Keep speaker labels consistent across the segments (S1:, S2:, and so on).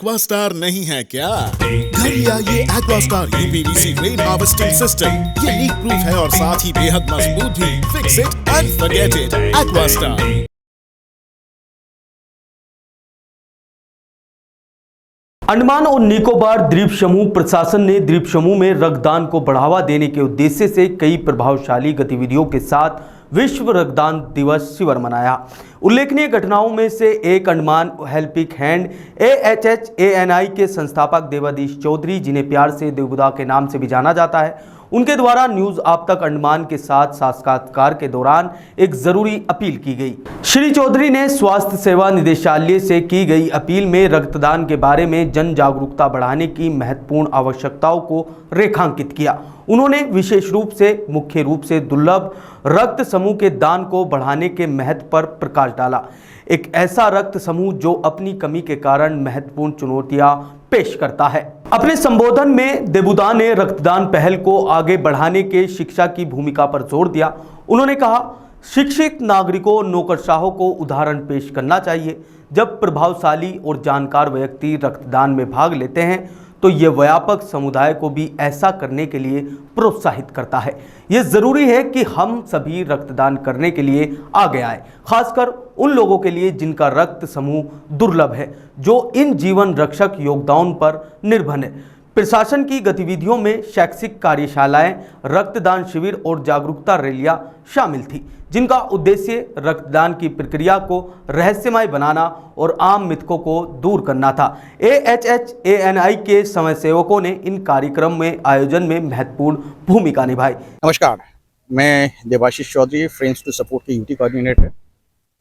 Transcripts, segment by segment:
S1: Aquastar नहीं है क्या? घर लिया ये Aquastar UPVC rain harvesting system. ये लीक प्रूफ है और साथ ही बेहद मजबूत भी। Fix it and forget it. Aquastar.
S2: Andaman और निकोबार द्वीप समूह प्रशासन ने द्वीप समूह में रक्तदान को बढ़ावा देने के उद्देश्य से कई प्रभावशाली गतिविधियों के साथ विश्व रक्तदान दिवस शिविर मनाया। उल्लेखनीय घटनाओं में से एक अंडमान हेल्पिंग हैंड AHHANI के संस्थापक देवाधीश चौधरी, जिन्हें प्यार से देवबुदा के नाम से भी जाना जाता है, उनके द्वारा न्यूज आप तक अंडमान के साथ साक्षात्कार के दौरान एक जरूरी अपील की गई। श्री चौधरी ने स्वास्थ्य सेवा निदेशालय से की गई अपील में रक्तदान के बारे में जन जागरूकता बढ़ाने की महत्वपूर्ण आवश्यकताओं को रेखांकित किया। उन्होंने विशेष रूप से मुख्य रूप से दुर्लभ रक्त समूह के दान को बढ़ाने के महत्व पर प्रकाश डाला। एक ऐसा रक्त समूह जो अपनी कमी के कारण महत्वपूर्ण चुनौतियां पेश करता है। अपने संबोधन में देवबुदा ने रक्तदान पहल को आगे बढ़ाने के शिक्षा की भूमिका पर जोर दिया। उन्होंने कहा, शिक्षित नागरिकों, नौकरशाहों को उदाहरण पेश करना चाहिए। जब प्रभावशाली और जानकार व्यक्ति रक्तदान में भाग लेते हैं तो ये व्यापक समुदाय को भी ऐसा करने के लिए प्रोत्साहित करता है। ये जरूरी है कि हम सभी रक्तदान करने के लिए आगे आए, खासकर उन लोगों के लिए जिनका रक्त समूह दुर्लभ है, जो इन जीवन रक्षक योगदान पर निर्भर है। प्रशासन की गतिविधियों में शैक्षिक कार्यशालाएं, रक्तदान शिविर और जागरूकता रैलियां शामिल थी, जिनका उद्देश्य रक्तदान की प्रक्रिया को रहस्यमय बनाना और आम मिथकों को दूर करना था। AHHANI के स्वयंसेवकों ने इन कार्यक्रम में आयोजन में महत्वपूर्ण भूमिका निभाई।
S3: नमस्कार, मैं Devashish Chaudhary, friends to support के यूटी कोऑर्डिनेटर,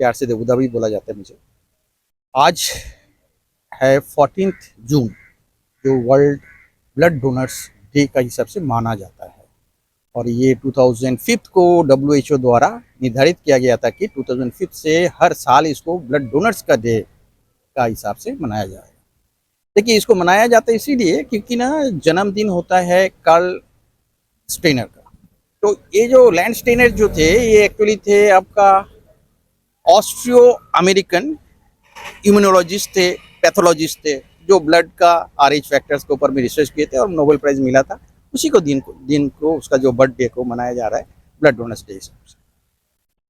S3: प्यार से देवबुदा भी बोला जाता है मुझे। आज है 14 जून, जो वर्ल्ड ब्लड डोनर्स डे का हिसाब से माना जाता है, और ये 2005 को WHO द्वारा निर्धारित किया गया था कि 2005 से हर साल इसको ब्लड डोनर्स का डे का हिसाब से मनाया जाएगा। देखिए, इसको मनाया जाता है इसीलिए क्योंकि ना जन्मदिन होता है कार्ल स्टेनर का। तो ये जो लैंड स्टेनर जो थे, ये एक्चुअली थे आपका ऑस्ट्रियो अमेरिकन इम्यूनोलॉजिस्ट थे, पैथोलॉजिस्ट थे, जो ब्लड का RH फैक्टर्स के ऊपर में रिसर्च किए थे और नोबेल प्राइज मिला था। उसी को दिन को उसका जो बर्थडे को मनाया जा रहा है ब्लड डोनर्स डे हिसाब से।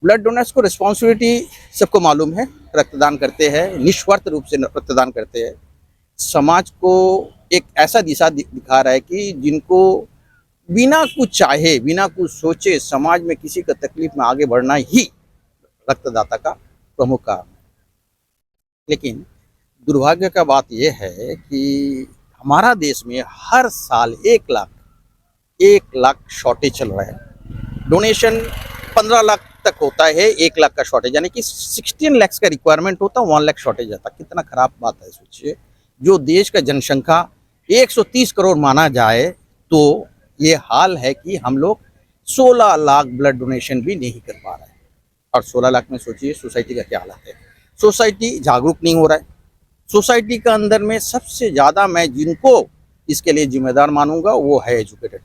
S3: ब्लड डोनर्स को रिस्पॉन्सिबिलिटी सबको मालूम है, रक्तदान करते हैं, निस्वार्थ रूप से रक्तदान करते हैं, समाज को एक ऐसा दिशा दिखा रहा है कि जिनको बिना कुछ चाहे, बिना कुछ सोचे समाज में किसी का तकलीफ में आगे बढ़ना ही रक्तदाता का प्रमुख काम है। लेकिन दुर्भाग्य का बात यह है कि हमारा देश में हर साल 1 लाख शॉर्टेज चल रहा है। डोनेशन 15 लाख तक होता है, 1 लाख का शॉर्टेज, यानी कि 16 लाख का रिक्वायरमेंट होता है, 1 लाख शॉर्टेज आता है। कितना खराब बात है, सोचिए। जो देश का जनसंख्या 130 करोड़ माना जाए तो ये हाल है कि हम लोग 16 लाख ब्लड डोनेशन भी नहीं कर पा रहे हैं। और 16 लाख में सोचिए सोसाइटी का क्या हालत है। सोसाइटी जागरूक नहीं हो रहा है। सोसाइटी का अंदर में सबसे ज़्यादा मैं जिनको इसके लिए जिम्मेदार मानूंगा वो है एजुकेटेड।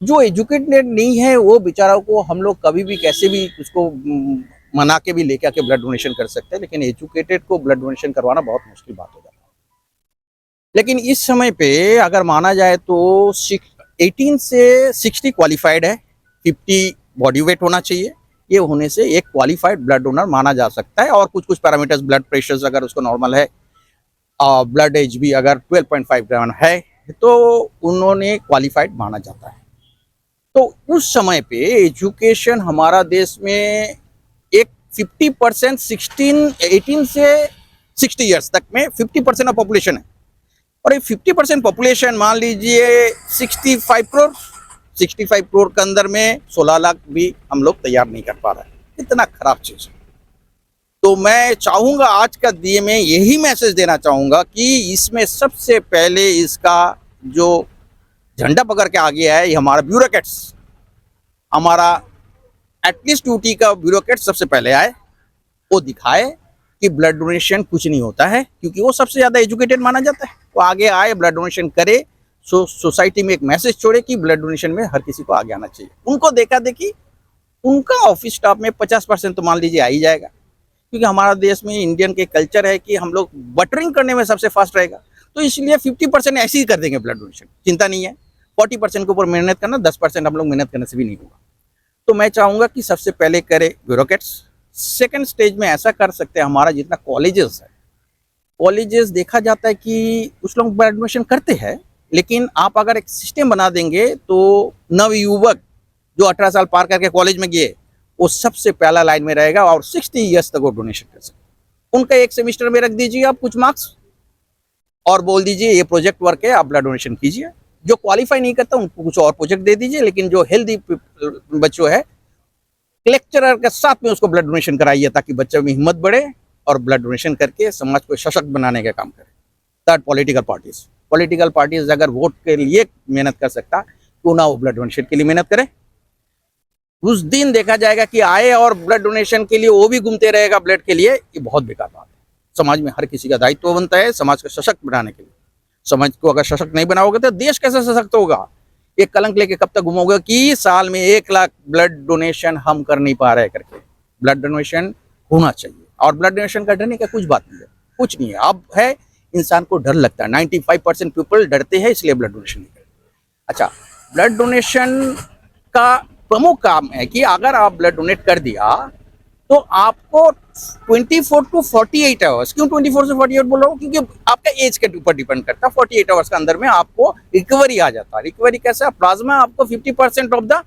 S3: जो एजुकेटेड नहीं है वो बेचारों को हम लोग कभी भी कैसे भी उसको मना के भी लेके आके ब्लड डोनेशन कर सकते हैं, लेकिन एजुकेटेड को ब्लड डोनेशन करवाना बहुत मुश्किल बात हो जाता है। लेकिन इस समय पे अगर माना जाए तो 18 से 60 क्वालिफाइड है, 50 बॉडी वेट होना चाहिए। ये होने से एक क्वालिफाइड ब्लड डोनर माना जा सकता है। और कुछ पैरामीटर्स, ब्लड प्रेशर अगर उसको नॉर्मल है, ब्लड एज भी अगर 12.5 ग्राम है तो उन्होंने क्वालिफाइड माना जाता है। तो उस समय पे एजुकेशन हमारा देश में एक 50% 18 से 60 ईयर्स तक में 50% ऑफ पॉपुलेशन है। और ये 50% पॉपुलेशन मान लीजिए 65 करोड़ के अंदर में 16 लाख भी हम लोग तैयार नहीं कर पा रहे हैं। इतना खराब चीज है। तो मैं चाहूंगा आज का दिए में यही मैसेज देना चाहूंगा कि इसमें सबसे पहले इसका जो झंडा पकड़ के आगे है, ये हमारा ब्यूरोक्रेट्स, हमारा एटलीस्ट यूटी का ब्यूरोक्रेट सबसे पहले आए, वो दिखाए कि ब्लड डोनेशन कुछ नहीं होता है, क्योंकि वो सबसे ज़्यादा एजुकेटेड माना जाता है। वो आगे आए, ब्लड डोनेशन करे, सोसाइटी में एक मैसेज छोड़े कि ब्लड डोनेशन में हर किसी को आगे आना चाहिए। उनको देखा देखी उनका ऑफिस स्टाफ में 50% तो मान लीजिए आ ही जाएगा। क्योंकि हमारा देश में इंडियन के कल्चर है कि हम लोग बटरिंग करने में सबसे फास्ट रहेगा, तो इसलिए 50% ऐसे ही कर देंगे ब्लड डोनेशन, चिंता नहीं है। 40% के ऊपर मेहनत करना, 10% हम लोग मेहनत करने से भी नहीं होगा। तो मैं चाहूँगा कि सबसे पहले करे ब्यूरोक्रेट्स, सेकेंड स्टेज में ऐसा कर सकते हैं, हमारा जितना कॉलेजेस है, कॉलेजेस देखा जाता है कि कुछ लोग ब्लड डोनेशन करते हैं, लेकिन आप अगर एक सिस्टम बना देंगे तो नवयुवक जो 18 साल पार करके कॉलेज में गए वो सबसे पहला लाइन में रहेगा और 60 ईयर्स तक वो डोनेशन कर सकते। उनका एक सेमेस्टर में रख दीजिए आप कुछ मार्क्स और बोल दीजिए ये प्रोजेक्ट वर्क है, आप ब्लड डोनेशन कीजिए। जो क्वालिफाई नहीं करता उनको कुछ और प्रोजेक्ट दे दीजिए, लेकिन जो हेल्दी बच्चों है लेक्चरर के साथ में उसको ब्लड डोनेशन कराइए, ताकि बच्चों में हिम्मत बढ़े और ब्लड डोनेशन करके समाज को सशक्त बनाने का काम करे। थर्ड, पॉलिटिकल पार्टीज अगर वोट के लिए मेहनत कर सकता, क्यों ना वो ब्लड डोनेशन के लिए मेहनत करे। उस दिन देखा जाएगा कि आए और ब्लड डोनेशन के लिए वो भी घूमते रहेगा ब्लड के लिए, ये बहुत बेकार बात है। समाज में हर किसी का दायित्व बनता है समाज को सशक्त बनाने के लिए। समाज को अगर सशक्त नहीं बनाओगे तो देश कैसे सशक्त होगा। एक कलंक लेके कब तक घूमोगे कि साल में 1 लाख ब्लड डोनेशन हम कर नहीं पा रहे करके। ब्लड डोनेशन होना चाहिए, और ब्लड डोनेशन का डरने का कुछ बात नहीं है, कुछ नहीं है। अब है इंसान को डर लगता है, 95% पीपल डरते हैं, इसलिए ब्लड डोनेशन नहीं करते। अच्छा, ब्लड डोनेशन का प्रमुख काम है कि अगर आप ब्लड डोनेट कर दिया तो आपको 24 to 48 आवर्स, क्यों 24 से 48 बोल रहा हूँ, क्योंकि आपका एज के ऊपर डिपेंड करता है। 48 आवर्स के अंदर में आपको रिकवरी आ जाता है। रिकवरी कैसा, प्लाज्मा आपको 50% ऑफ द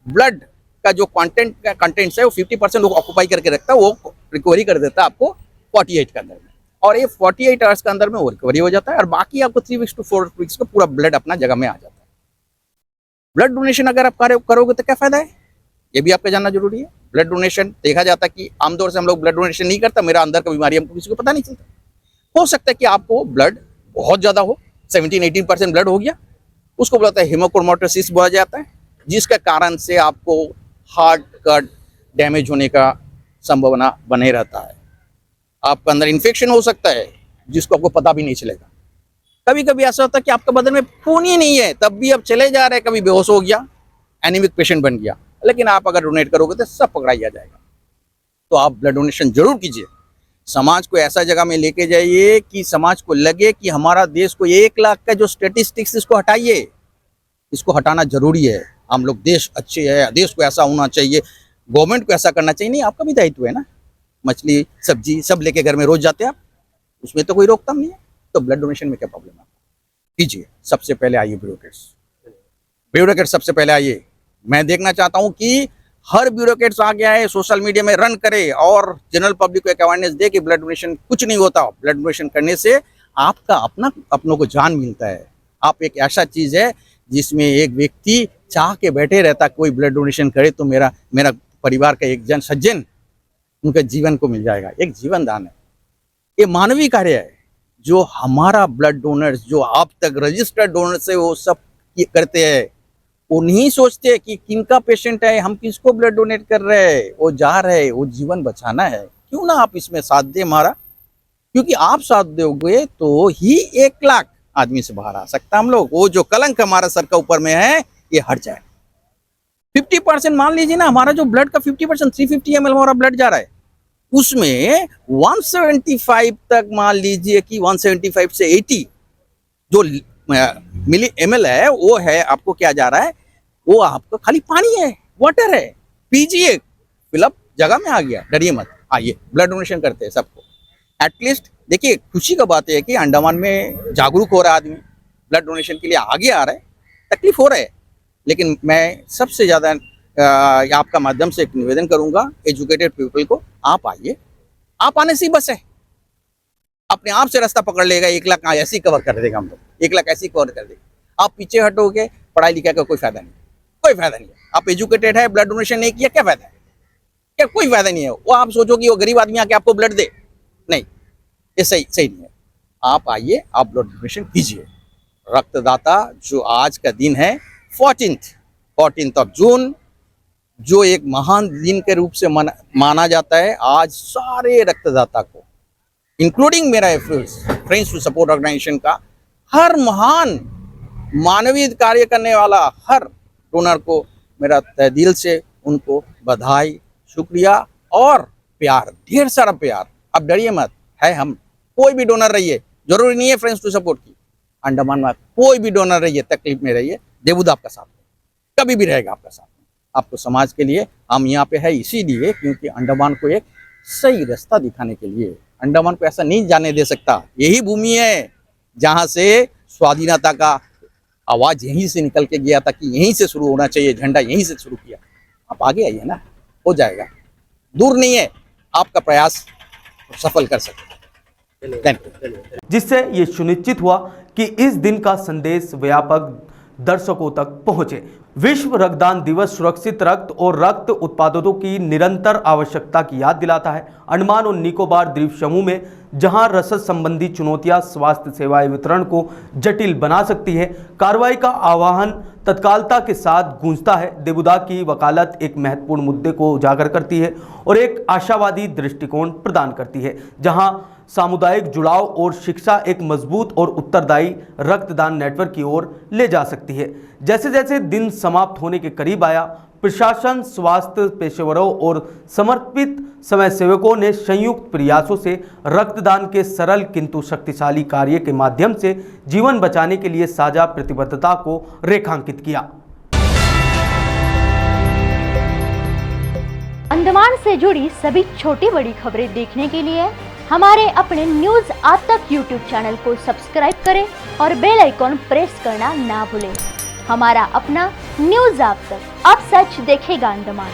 S3: ब्लड का जो कंटेंट्स है वो 50% वो ऑक्यूपाई करके रखता है, वो रिकवरी कर देता है आपको 48 के अंदर में। और ये 48 आवर्स के अंदर में वो रिकवरी हो जाता है, और बाकी आपको 3 वीक्स to 4 वीक्स का पूरा ब्लड अपना जगह में आ जाता है। ब्लड डोनेशन अगर आप करोगे तो क्या फायदा है, ये भी आपको जानना जरूरी है। ब्लड डोनेशन देखा जाता है कि आमतौर से हम लोग ब्लड डोनेशन नहीं करता, मेरा अंदर का बीमारी हमको किसी को पता नहीं चलता। हो सकता है कि आपको ब्लड बहुत ज़्यादा हो, 17-18% ब्लड हो गया, उसको बोलता है हेमोक्रोमेटोसिस बोला जाता है, जिसका कारण से आपको हार्ट का डैमेज होने का संभावना बने रहता है। आपका अंदर इन्फेक्शन हो सकता है जिसको आपको पता भी नहीं चलेगा। कभी कभी ऐसा होता है कि आपका बदन में खून ही नहीं है, तब भी आप चले जा रहे हैं, कभी बेहोश हो गया, एनीमिक पेशेंट बन गया, लेकिन आप अगर डोनेट करोगे तो सब पकड़ाया जाएगा। तो आप ब्लड डोनेशन जरूर कीजिए। समाज को ऐसा जगह में लेके जाइए कि समाज को लगे कि हमारा देश को 1 लाख का जो स्टेटिस्टिक्स, इसको हटाइए, इसको हटाना जरूरी है। हम लोग देश अच्छे है, देश को ऐसा होना चाहिए, गवर्नमेंट को ऐसा करना चाहिए। नहीं, आपका भी दायित्व है ना, मछली सब्जी सब लेके घर में रोज जाते हैं आप, उसमें तो कोई रोकथाम नहीं है। तो ब्लड डोनेशन में क्या प्रॉब्लम है, कीजिए। सबसे पहले आइए ब्यूरोक्रेट्स सबसे पहले आइए। मैं देखना चाहता हूं कि हर ब्यूरोक्रेट्स आ गया है, सोशल मीडिया में रन करे और जनरल पब्लिक को एक अवेयरनेस दे कि ब्लड डोनेशन कुछ नहीं होता। ब्लड डोनेशन करने से आपका अपनों को जान मिलता है। आप एक ऐसा चीज है जिसमें एक व्यक्ति चाह के बैठे रहता, कोई ब्लड डोनेशन करे तो मेरा परिवार का एक सज्जन उनके जीवन को मिल जाएगा। एक जीवन दान है, ये मानवीय कार्य है। जो हमारा ब्लड डोनर्स, जो आप तक रजिस्टर्ड डोनर्स है, वो सब करते हैं। वो नहीं सोचते कि किनका पेशेंट है, हम किसको ब्लड डोनेट कर रहे हैं, वो जा रहे हैं, वो जीवन बचाना है। क्यों ना आप इसमें साथ दे हमारा, क्योंकि आप साथ दोगे तो ही 1 लाख आदमी से बाहर आ सकता हम लोग। वो जो कलंक हमारा सर का ऊपर में है ये हट जाए। 50% मान लीजिए ना, हमारा जो ब्लड का 50%, 350 ml हमारा ब्लड जा रहा है, उसमें 175 तक मान लीजिए कि 175 से 80 जो मिली ml है, वो है आपको क्या जा रहा है, वो आपको खाली पानी है, वाटर है, पीजिए, फिलअप जगह में आ गया। डरिए मत, आइए ब्लड डोनेशन करते हैं सबको। एटलीस्ट देखिए, खुशी का बात है कि अंडमान में जागरूक हो रहा है आदमी, ब्लड डोनेशन के लिए आगे आ रहा है। तकलीफ हो रहा है, लेकिन मैं सबसे ज़्यादा आपका माध्यम से एक निवेदन करूंगा एजुकेटेड पीपल को, आप आइए। आप आने से ही बस है, अपने आप से रास्ता पकड़ लेगा। 1 लाख ऐसे ही कवर कर देगा, हम लोग 1 लाख ऐसे ही कवर कर देगा। आप पीछे हटोगे, पढ़ाई लिखाई का कोई फायदा नहीं, कोई फायदा नहीं है। आप एजुकेटेड है, ब्लड डोनेशन नहीं किया, क्या फायदा है, क्या कोई फायदा नहीं है। वो आप सोचो कि वो गरीब आदमी आके आपको ब्लड दे, नहीं, ये सही नहीं है। आप आइए, आप ब्लड डोनेशन कीजिए। रक्तदाता जो आज का दिन है 14th ऑफ जून, जो एक महान दिन के रूप से माना जाता है, आज सारे रक्तदाता को, इंक्लूडिंग मेरा फ्रेंड्स टू सपोर्ट ऑर्गेनाइजेशन का, हर महान मानवीय कार्य करने वाला हर डोनर को मेरा तहे दिल से उनको बधाई, शुक्रिया और प्यार, ढेर सारा प्यार। आप डरिए मत, है हम। कोई भी डोनर रहिए, जरूरी नहीं है फ्रेंड्स टू सपोर्ट की। अंडमान में कोई भी डोनर रहिए, तकलीफ में रहिए, देवुदा आपका साथ है, कभी भी रहेगा आपका साथ। आपको समाज के लिए हम यहाँ पे है इसीलिए क्योंकि अंडमान को एक सही रास्ता दिखाने के लिए। अंडमान को ऐसा नहीं जाने दे सकता। यही भूमि है जहाँ से स्वाधीनता का आवाज यहीं से निकल के गया था कि यहीं से शुरू होना चाहिए, झंडा यहीं से शुरू किया। आप आगे आइए ना, हो जाएगा, दूर नहीं है, आपका प्रयास सफल कर सकते हैं। Thank you.
S2: जिससे ये सुनिश्चित हुआ कि इस दिन का संदेश व्यापक दर्शकों तक पहुंचे। विश्व रक्तदान दिवस सुरक्षित रक्त और रक्त उत्पादों की निरंतर आवश्यकता की याद दिलाता है। अंडमान और निकोबार द्वीप समूह में जहां रसद संबंधी चुनौतियां स्वास्थ्य सेवाएं वितरण को जटिल बना सकती है, कार्रवाई का आह्वान तत्कालता के साथ गूंजता है। देवुदा की वकालत एक महत्वपूर्ण मुद्दे को उजागर करती है और एक आशावादी दृष्टिकोण प्रदान करती है, जहां सामुदायिक जुड़ाव और शिक्षा एक मजबूत और उत्तरदायी रक्तदान नेटवर्क की ओर ले जा सकती है। जैसे जैसे दिन समाप्त होने के करीब आया, प्रशासन, स्वास्थ्य पेशेवरों और समर्पित स्वयंसेवकों ने संयुक्त प्रयासों से रक्तदान के सरल किंतु शक्तिशाली कार्य के माध्यम से जीवन बचाने के लिए साझा प्रतिबद्धता को रेखांकित किया।
S4: अंडमान से जुड़ी सभी छोटी बड़ी खबरें देखने के लिए हमारे अपने न्यूज आज तक यूट्यूब चैनल को सब्सक्राइब करें और बेल आइकॉन प्रेस करना ना भूलें। हमारा अपना न्यूज आज तक, अब सच देखेगा अंडमान।